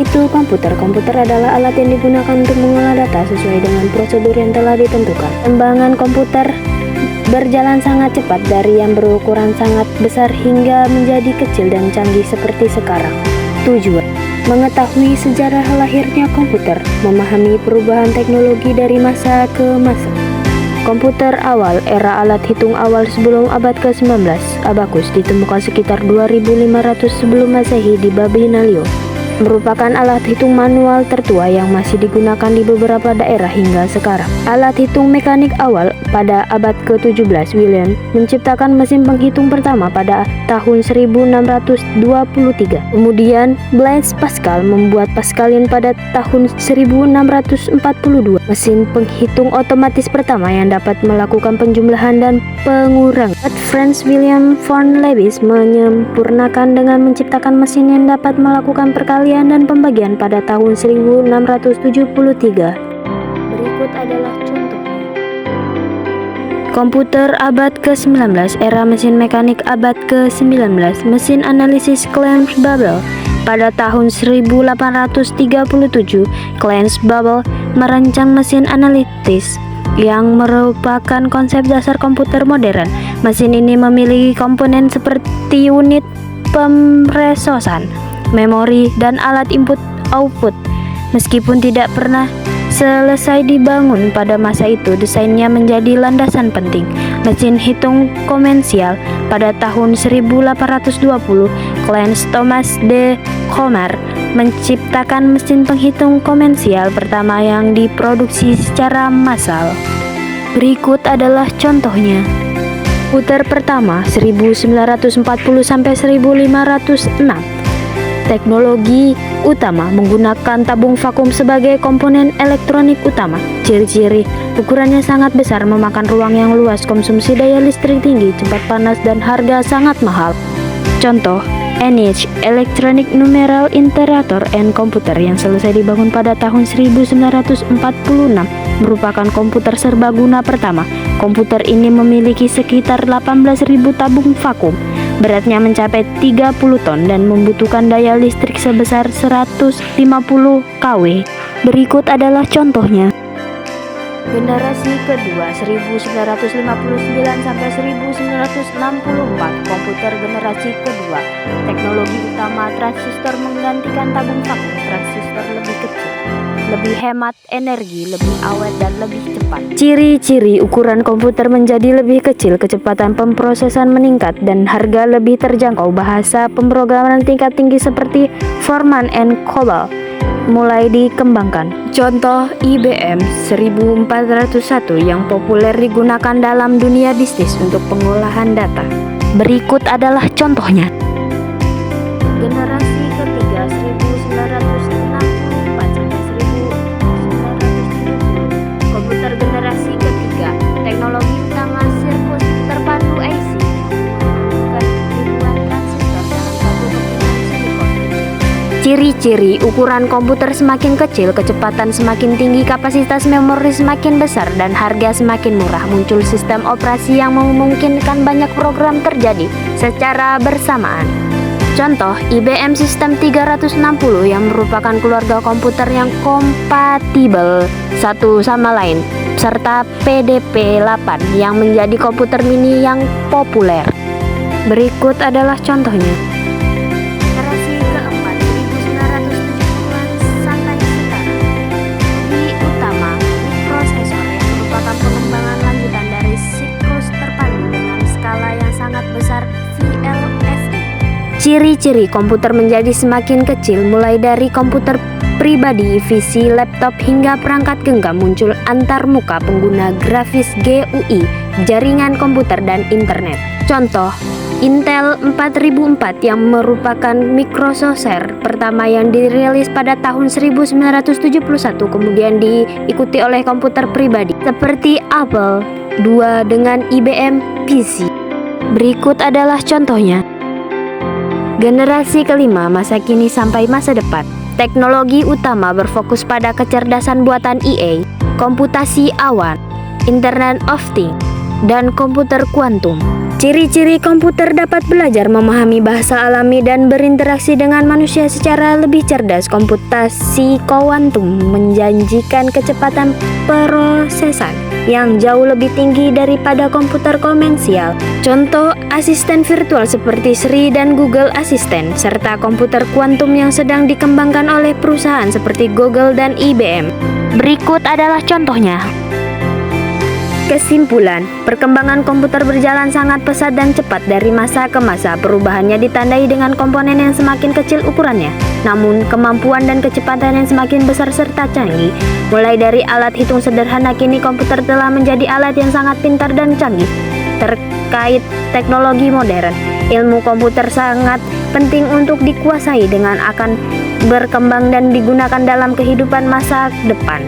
itu komputer. Komputer adalah alat yang digunakan untuk mengolah data sesuai dengan prosedur yang telah ditentukan. Perkembangan komputer berjalan sangat cepat dari yang berukuran sangat besar hingga menjadi kecil dan canggih seperti sekarang. Tujuan: mengetahui sejarah lahirnya komputer, memahami perubahan teknologi dari masa ke masa. Komputer awal, era alat hitung awal sebelum abad ke-19, abakus ditemukan sekitar 2500 sebelum Masehi di Babilonia. Merupakan alat hitung manual tertua yang masih digunakan di beberapa daerah hingga sekarang. Alat hitung mekanik awal pada abad ke-17, William menciptakan mesin penghitung pertama pada tahun 1623. Kemudian Blaise Pascal membuat Pascalin pada tahun 1642, mesin penghitung otomatis pertama yang dapat melakukan penjumlahan dan pengurangan. Franz William von Lewis menyempurnakan dengan menciptakan mesin yang dapat melakukan perkalian dan pembagian pada tahun 1673. Berikut adalah contohnya. Komputer abad ke-19, era mesin mekanik abad ke-19, mesin analisis Clarence Babbage. Pada tahun 1837, Clarence Babbage merancang mesin analitis yang merupakan konsep dasar komputer modern. Mesin ini memiliki komponen seperti unit pemrosesan, memori, dan alat input-output. Meskipun tidak pernah selesai dibangun pada masa itu, desainnya menjadi landasan penting. Mesin hitung komersial pada tahun 1820, Clarence Thomas de Comer menciptakan mesin penghitung komersial pertama yang diproduksi secara massal. Berikut adalah contohnya. Komputer pertama 1940 sampai 1506. Teknologi utama menggunakan tabung vakum sebagai komponen elektronik utama. Ciri-ciri: ukurannya sangat besar, memakan ruang yang luas, konsumsi daya listrik tinggi, cepat panas, dan harga sangat mahal. Contoh: ENIAC, Electronic Numeral Iterator and Computer, yang selesai dibangun pada tahun 1946, merupakan komputer serbaguna pertama. Komputer ini memiliki sekitar 18.000 tabung vakum. Beratnya mencapai 30 ton dan membutuhkan daya listrik sebesar 150 kW. Berikut adalah contohnya. Generasi kedua 1959 sampai 1964, komputer generasi kedua. Teknologi utama transistor menggantikan tabung vakum. Transistor lebih kecil, lebih hemat energi, lebih awet, dan lebih cepat. Ciri-ciri: ukuran komputer menjadi lebih kecil, kecepatan pemrosesan meningkat, dan harga lebih terjangkau. Bahasa pemrograman tingkat tinggi seperti Fortran and COBOL mulai dikembangkan. Contoh: IBM 1401 yang populer digunakan dalam dunia bisnis untuk pengolahan data. Berikut adalah contohnya. Generasi ketiga 1964 sampai 1970. Komputer generasi ketiga. Teknologi utama sirkuit terpadu IC. Ribuan transistor dalam satu pertemuan silikon. Ciri-ciri: ukuran komputer semakin kecil, kecepatan semakin tinggi, kapasitas memori semakin besar, dan harga semakin murah. Muncul sistem operasi yang memungkinkan banyak program terjadi secara bersamaan. Contoh: IBM System 360 yang merupakan keluarga komputer yang kompatibel satu sama lain, serta PDP-8 yang menjadi komputer mini yang populer. Berikut adalah contohnya. Generasi keempat 1970-an sampai sekarang. Teknologi utama prosesor yang merupakan pengembangan lanjutan dari siklus terpadu dengan skala yang sangat besar VLSI. Ciri-ciri: komputer menjadi semakin kecil, mulai dari komputer pribadi, PC, laptop, hingga perangkat genggam. Muncul antarmuka pengguna grafis GUI, jaringan komputer, dan internet. Contoh: Intel 4004 yang merupakan mikroprosesor pertama yang dirilis pada tahun 1971, kemudian diikuti oleh komputer pribadi seperti Apple II dengan IBM PC. Berikut adalah contohnya. Generasi kelima, masa kini sampai masa depan. Teknologi utama berfokus pada kecerdasan buatan IA, komputasi awan, Internet of Things, dan komputer kuantum. Ciri-ciri komputer dapat belajar memahami bahasa alami dan berinteraksi dengan manusia secara lebih cerdas. Komputasi kuantum menjanjikan kecepatan prosesan yang jauh lebih tinggi daripada komputer konvensional. Contoh asisten virtual seperti Siri dan Google Assistant, serta komputer kuantum yang sedang dikembangkan oleh perusahaan seperti Google dan IBM. Berikut adalah contohnya. Kesimpulan, perkembangan komputer berjalan sangat pesat dan cepat dari masa ke masa. Perubahannya ditandai dengan komponen yang semakin kecil ukurannya, namun kemampuan dan kecepatan yang semakin besar serta canggih. Mulai dari alat hitung sederhana, kini komputer telah menjadi alat yang sangat pintar dan canggih. Terkait teknologi modern, ilmu komputer sangat penting untuk dikuasai dengan akan berkembang dan digunakan dalam kehidupan masa depan.